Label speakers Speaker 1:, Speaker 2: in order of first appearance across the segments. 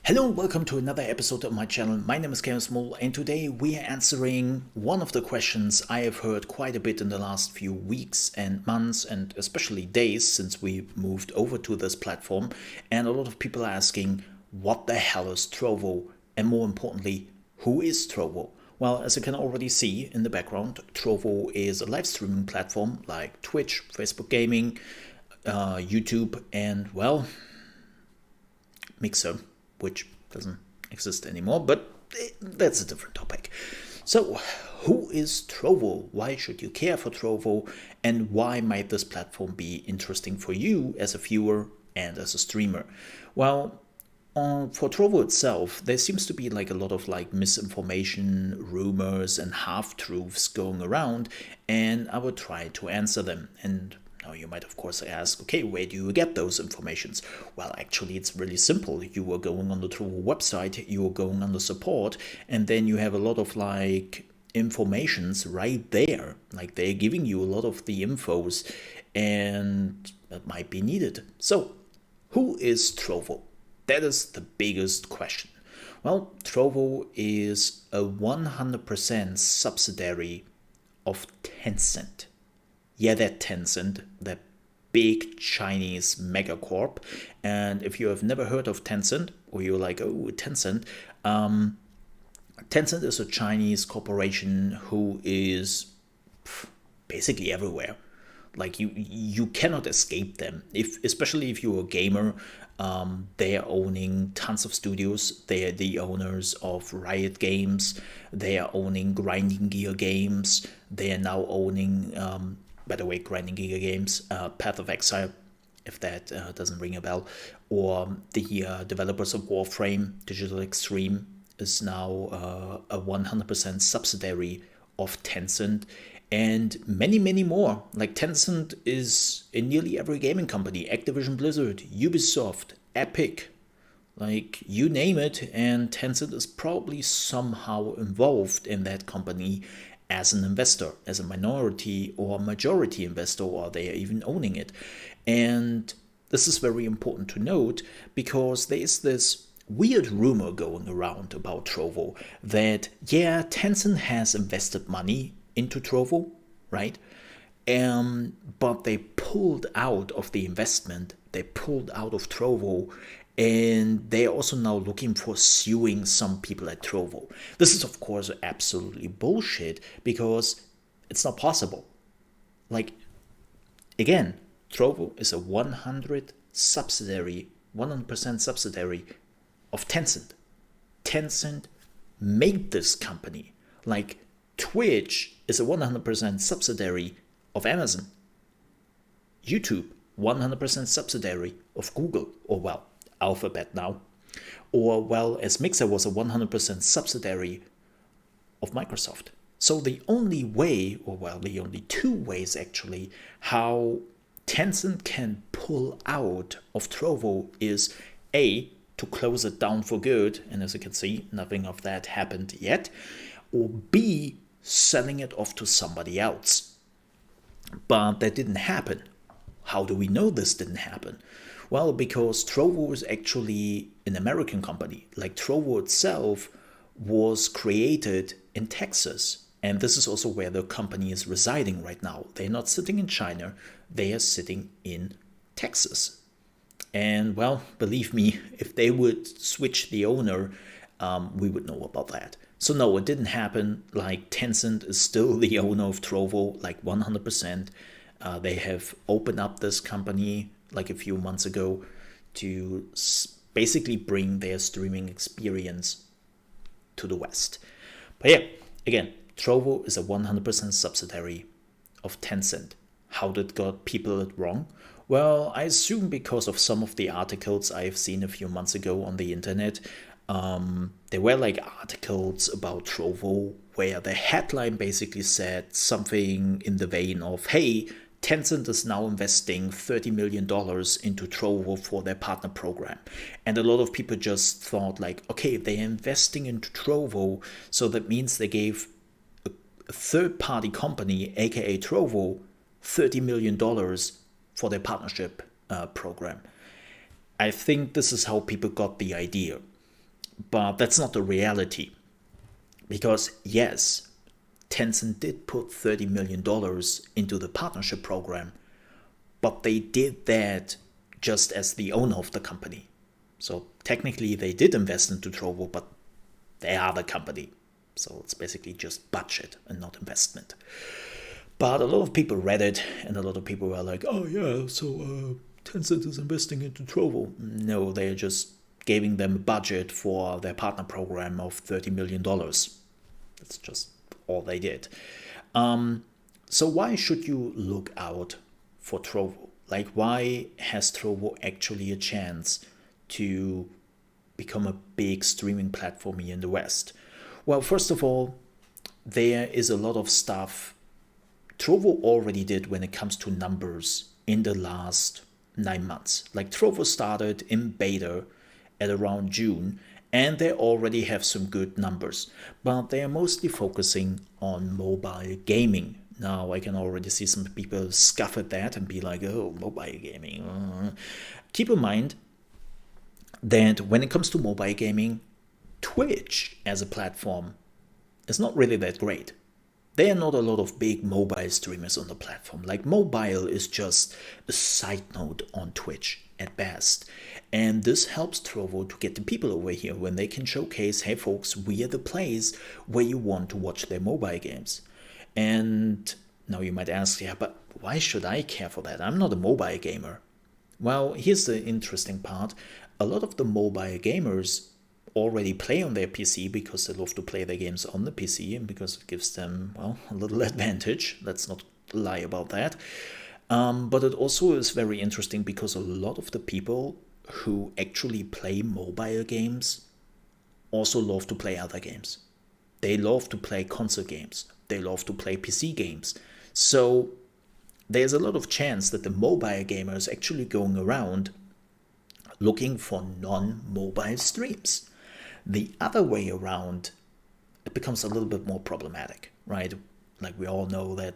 Speaker 1: Hello, welcome to another episode of my channel. My name is ChaosMole, and today we are answering one of the questions I have heard quite a bit in the last few weeks and months, and especially days since we moved over to this platform. And a lot of people are asking, what the hell is Trovo? And more importantly, who is Trovo? Well, as you can already see in the background, Trovo is a live streaming platform like Twitch, Facebook Gaming, YouTube, and, well, Mixer, which doesn't exist anymore, but that's a different topic. So, who is Trovo? Why should you care for Trovo? And why might this platform be interesting for you as a viewer and as a streamer? Well, for Trovo itself, there seems to be like a lot of misinformation, rumors, and half-truths going around, and I will try to answer them. And now you might of course ask, okay, where do you get those informations? Well, actually it's really simple. You are going on the Trovo website, you are going on the support, and then you have a lot of informations right there. Like they're giving you a lot of the infos, and that might be needed. So, who is Trovo? That is the biggest question. Well, Trovo is a 100% subsidiary of Tencent. Yeah, that Tencent, that big Chinese megacorp. And if you have never heard of Tencent, or you're like, oh, Tencent, Tencent is a Chinese corporation who is basically everywhere. Like you cannot escape them. Especially if you're a gamer, they are owning tons of studios. They are the owners of Riot Games. They are owning Grinding Gear Games. They are now owning, by the way, Grinding Gear Games, Path of Exile, if that doesn't ring a bell, or the developers of Warframe, Digital Extreme, is now a 100% subsidiary of Tencent, and many, many more. Like Tencent is in nearly every gaming company: Activision Blizzard, Ubisoft, Epic, like you name it, and Tencent is probably somehow involved in that company as an investor, as a minority or majority investor, or they are even owning it. And this is very important to note because there is this weird rumor going around about Trovo that, yeah, Tencent has invested money into Trovo, right? But they pulled out of the investment, they pulled out of Trovo, and they're also now looking for suing some people at Trovo. This is, of course, absolutely bullshit because it's not possible. Like, again, Trovo is a 100% subsidiary of Tencent. Tencent made this company. Like, Twitch is a 100% subsidiary of Amazon. YouTube, 100% subsidiary of Google, or well, Alphabet now. Or well, as Mixer was a 100% subsidiary of Microsoft. So the only way, or well, the only two ways actually, how Tencent can pull out of Trovo is A, to close it down for good, and as you can see, nothing of that happened yet, or B, selling it off to somebody else. But that didn't happen. How do we know this didn't happen? Well, because Trovo is actually an American company. Like Trovo itself was created in Texas. And this is also where the company is residing right now. They're not sitting in China, they are sitting in Texas. And well, believe me, if they would switch the owner, we would know about that. So no, it didn't happen. Like Tencent is still the owner of Trovo, like 100%. They have opened up this company like a few months ago to basically bring their streaming experience to the West. But yeah, again, Trovo is a 100% subsidiary of Tencent. How did got people it wrong? Well, I assume because of some of the articles I've seen a few months ago on the internet. There were like articles about Trovo where the headline basically said something in the vein of, hey, Tencent is now investing $30 million into Trovo for their partner program. And a lot of people just thought like, okay, they're investing into Trovo, so that means they gave a third-party company, aka Trovo, $30 million for their partnership program. I think this is how people got the idea. But that's not the reality. Because yes, Tencent did put $30 million into the partnership program, but they did that just as the owner of the company. So technically they did invest into Trovo, but they are the company. So it's basically just budget and not investment. But a lot of people read it, and a lot of people were like, oh yeah, so Tencent is investing into Trovo. No, they're just giving them a budget for their partner program of $30 million. That's just all they did. So why should you look out for Trovo? Like, why has Trovo actually a chance to become a big streaming platform here in the West? Well, first of all, there is a lot of stuff Trovo already did when it comes to numbers in the last 9 months. Like, Trovo started in beta at around June, and they already have some good numbers, but they are mostly focusing on mobile gaming. Now I can already see some people scoff at that and be like, oh, mobile gaming. Keep in mind that when it comes to mobile gaming, Twitch as a platform is not really that great. There are not a lot of big mobile streamers on the platform. Like, mobile is just a side note on Twitch at best. And this helps Trovo to get the people over here when they can showcase, hey folks, we are the place where you want to watch their mobile games. And now you might ask, yeah, but why should I care for that? I'm not a mobile gamer. Well, here's the interesting part. A lot of the mobile gamers already play on their PC because they love to play their games on the PC and because it gives them, well, a little advantage. Let's not lie about that. But it also is very interesting because a lot of the people who actually play mobile games also love to play other games. They love to play console games. They love to play PC games. So there's a lot of chance that the mobile gamer is actually going around looking for non-mobile streams. The other way around, it becomes a little bit more problematic, right? Like, we all know that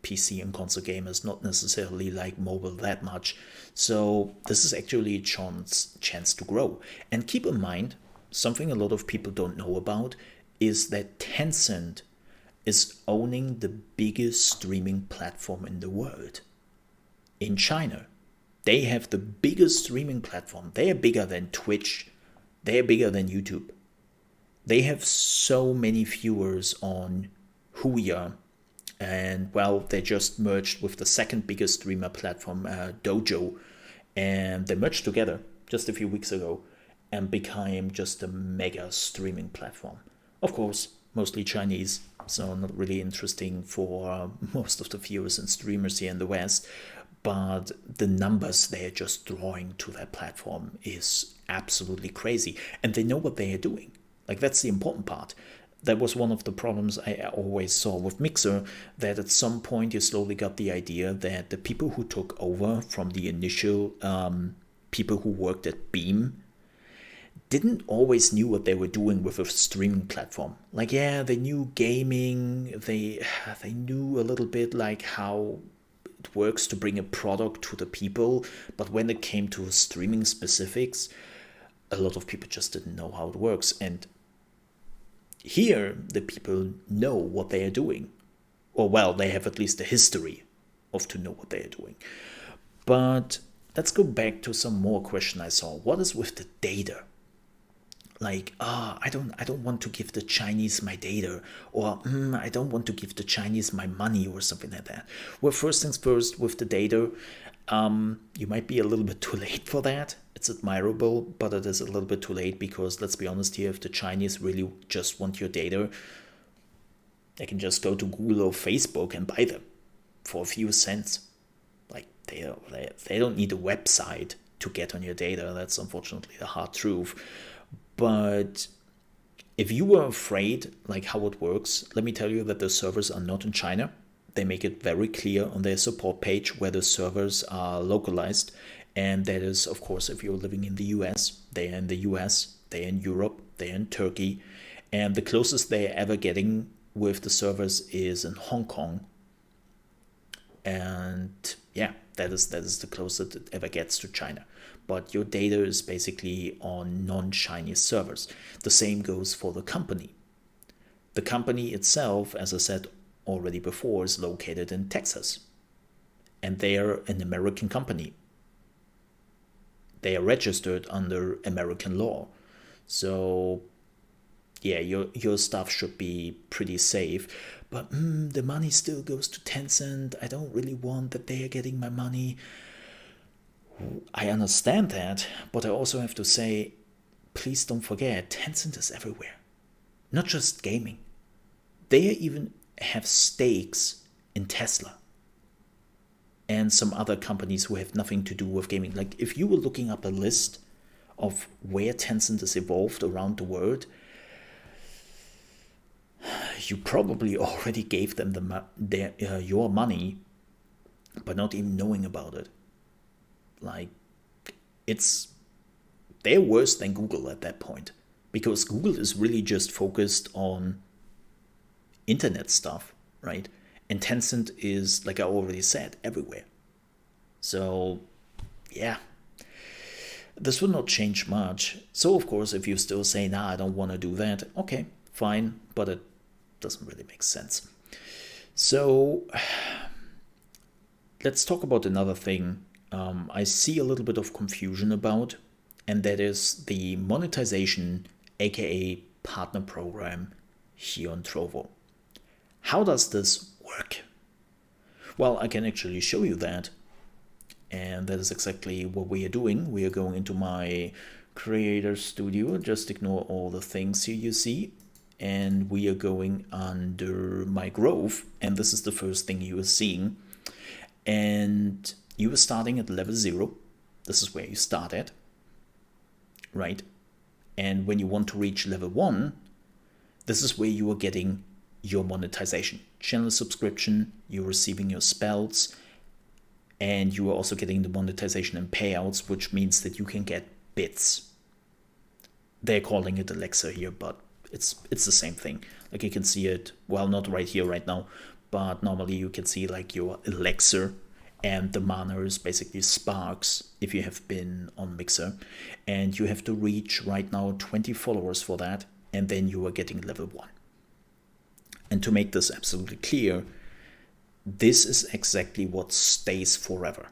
Speaker 1: PC and console gamers not necessarily like mobile that much. So this is actually a chance to grow. And keep in mind, something a lot of people don't know about is that Tencent is owning the biggest streaming platform in the world. In China, they have the biggest streaming platform. They are bigger than Twitch. They are bigger than YouTube. They have so many viewers on Huya. And, well, they just merged with the second biggest streamer platform, Dojo. And they merged together just a few weeks ago and became just a mega streaming platform. Of course, mostly Chinese, so not really interesting for most of the viewers and streamers here in the West. But the numbers they're just drawing to that platform is absolutely crazy. And they know what they are doing. Like, that's the important part. That was one of the problems I always saw with Mixer, that at some point you slowly got the idea that the people who took over from the initial people who worked at Beam didn't always knew what they were doing with a streaming platform. Like, yeah, they knew gaming, they knew a little bit like how it works to bring a product to the people, but when it came to streaming specifics, a lot of people just didn't know how it works. And here, the people know what they are doing. Or, well, they have at least a history of to know what they are doing. But let's go back to some more question I saw. What is with the data? Like, I don't want to give the Chinese my data, or I don't want to give the Chinese my money, or something like that. Well, first things first, with the data, you might be a little bit too late for that. It's admirable, but it is a little bit too late because, let's be honest here, if the Chinese really just want your data, they can just go to Google or Facebook and buy them for a few cents. Like, they don't need a website to get on your data. That's unfortunately the hard truth. But if you were afraid, like, how it works, let me tell you that the servers are not in China. They make it very clear on their support page where the servers are localized. And that is, of course, if you're living in the US, they're in the US, they're in Europe, they're in Turkey. And the closest they're ever getting with the servers is in Hong Kong. And yeah, that is the closest it ever gets to China. but your data is basically on non-Chinese servers. The same goes for the company. The company itself, as I said already before, is located in Texas. And they are an American company. They are registered under American law. So yeah, your stuff should be pretty safe. But the money still goes to Tencent. I don't really want that they are getting my money. I understand that, but I also have to say, please don't forget, Tencent is everywhere. Not just gaming. They even have stakes in Tesla and some other companies who have nothing to do with gaming. Like if you were looking up a list of where Tencent is evolved around the world, you probably already gave them your money, but not even knowing about it. Like, they're worse than Google at that point, because Google is really just focused on internet stuff, right? And Tencent is, like I already said, everywhere. So, yeah, this will not change much. So, of course, if you still say, nah, I don't want to do that, okay, fine, but it doesn't really make sense. So, let's talk about another thing I see a little bit of confusion about, and that is the monetization, aka partner program here on Trovo. How does this work? Well, I can actually show you that, and that is exactly what we are doing. We are going into my creator studio, just ignore all the things here you see, and we are going under my growth, and this is the first thing you are seeing. And you are starting at level 0. This is where you start at, right? And when you want to reach level 1, this is where you are getting your monetization. Channel subscription, you're receiving your spells, and you are also getting the monetization and payouts, which means that you can get bits. They're calling it Elixir here, but it's the same thing. Like you can see it, well, not right here right now, but normally you can see like your Elixir, and the mana is basically sparks if you have been on Mixer, and you have to reach right now 20 followers for that, and then you are getting level 1. And to make this absolutely clear, this is exactly what stays forever.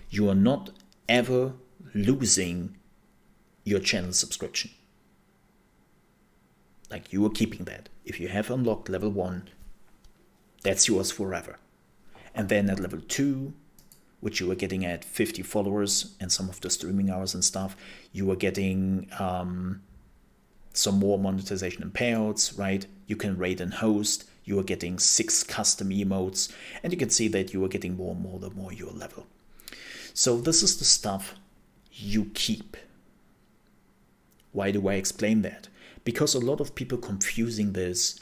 Speaker 1: You are not ever losing your channel subscription. Like, you are keeping that. If you have unlocked level 1, that's yours forever. And then at level 2, which you are getting at 50 followers and some of the streaming hours and stuff, you are getting some more monetization and payouts, right? You can raid and host. You are getting 6 custom emotes, and you can see that you are getting more and more the more you level. So this is the stuff you keep. Why do I explain that? Because a lot of people confusing this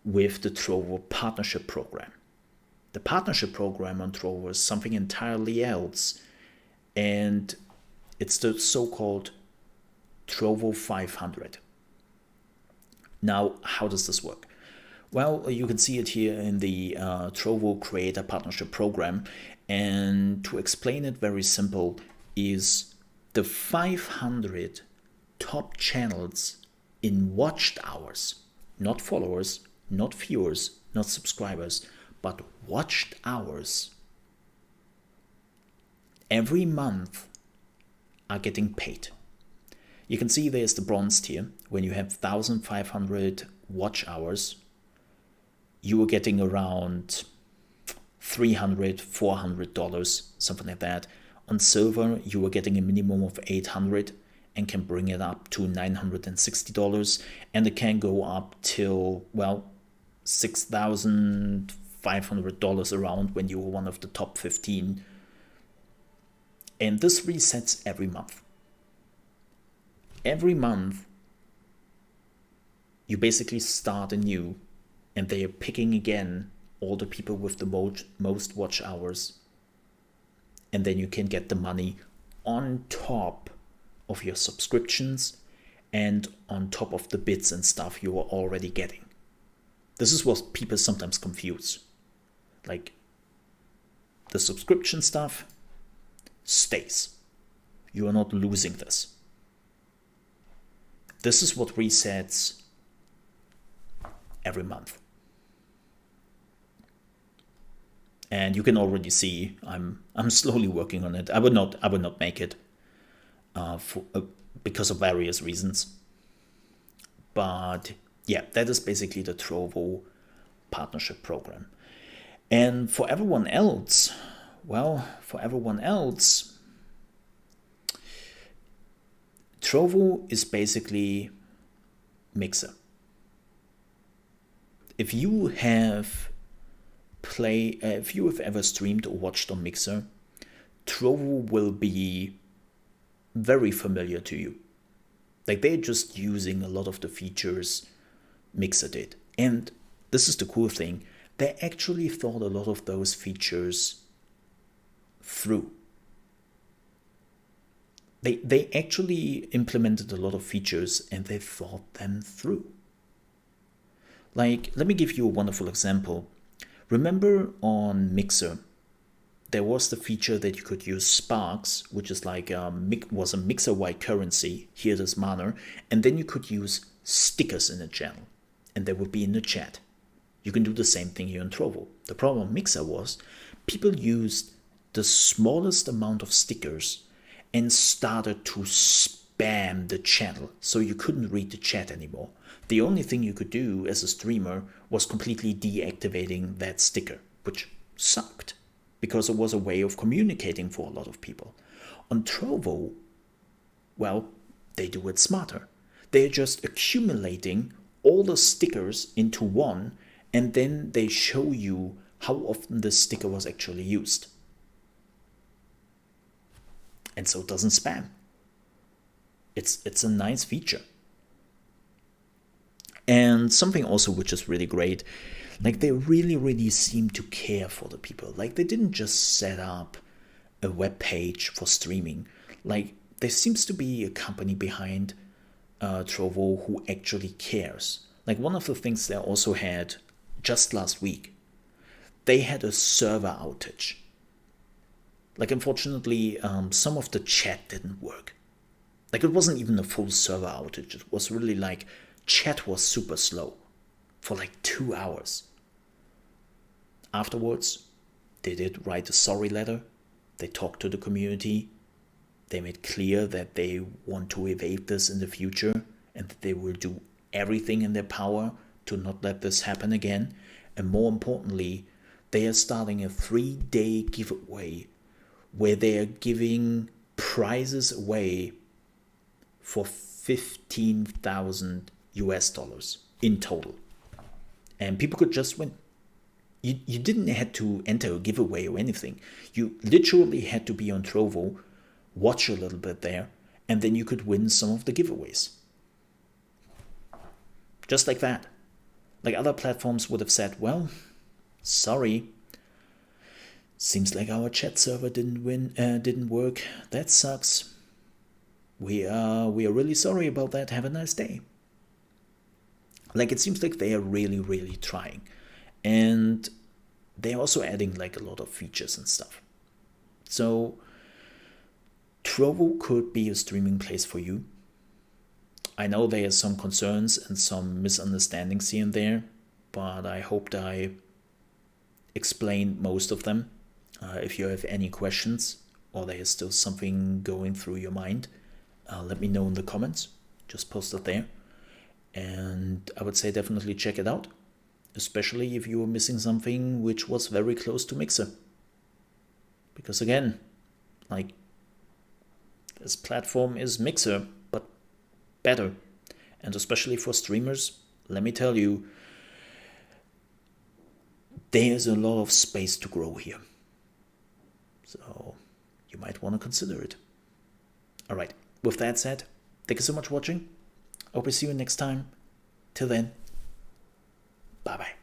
Speaker 1: with the Trovo partnership program. The partnership program on Trovo is something entirely else, and it's the so-called Trovo 500. Now, how does this work? Well, you can see it here in the Trovo Creator Partnership Program, and to explain it very simple is the 500 top channels in watched hours, not followers, not viewers, not subscribers, but watched hours, every month are getting paid. You can see there's the bronze tier. When you have 1,500 watch hours, you are getting around $300, $400, something like that. On silver, you are getting a minimum of 800 and can bring it up to $960, and it can go up till, well, $6,500 around when you are one of the top 15. And this resets every month. Every month, you basically start anew, and they are picking again all the people with the most watch hours, and then you can get the money on top of your subscriptions and on top of the bits and stuff you are already getting. This is what people sometimes confuse. Like, the subscription stuff stays. You are not losing this. This is what resets every month. And you can already see I'm slowly working on it. I would not make it because of various reasons. But yeah, that is basically the Trovo partnership program. And for everyone else, Trovo is basically Mixer. If you have ever streamed or watched on Mixer, Trovo will be very familiar to you. Like, they're just using a lot of the features Mixer did. And this is the cool thing, they actually thought a lot of those features through. They actually implemented a lot of features and they thought them through. Like, let me give you a wonderful example. Remember on Mixer, there was the feature that you could use Sparks, which is like was a Mixer-wide currency, here it is Mana, and then you could use stickers in the channel, and they would be in the chat. You can do the same thing here in Trovo. The problem with Mixer was people used the smallest amount of stickers and started to spam the channel, so you couldn't read the chat anymore. The only thing you could do as a streamer was completely deactivating that sticker, which sucked, because it was a way of communicating for a lot of people. On Trovo, well, they do it smarter. They're just accumulating all the stickers into one, and then they show you how often the sticker was actually used. And so it doesn't spam. It's a nice feature. And something also which is really great, like, they really seem to care for the people. Like, they didn't just set up a web page for streaming. Like, there seems to be a company behind Trovo who actually cares. Like, one of the things they also had just last week, they had a server outage. Like, unfortunately, some of the chat didn't work. Like, it wasn't even a full server outage. It was really like chat was super slow for like 2 hours. Afterwards, they did write a sorry letter. They talked to the community. They made clear that they want to evade this in the future and that they will do everything in their power to not let this happen again. And more importantly, they are starting a 3-day giveaway where they are giving prizes away for $15,000 in total. And people could just win. You didn't have to enter a giveaway or anything. You literally had to be on Trovo, watch a little bit there, and then you could win some of the giveaways. Just like that. Like, other platforms would have said, well, sorry, seems like our chat server didn't work. That sucks. We are really sorry about that. Have a nice day. Like, it seems like they are really trying. And they're also adding like a lot of features and stuff. So Trovo could be a streaming place for you. I know there are some concerns and some misunderstandings here and there, but I hope that I explained most of them. If you have any questions or there is still something going through your mind, let me know in the comments. Just post it there. And I would say definitely check it out, especially if you were missing something which was very close to Mixer. Because again, like, this platform is Mixer, but better. And especially for streamers, let me tell you, there's a lot of space to grow here. So you might want to consider it. All right, with that said, thank you so much for watching. Hope to see you next time. Till then, bye-bye.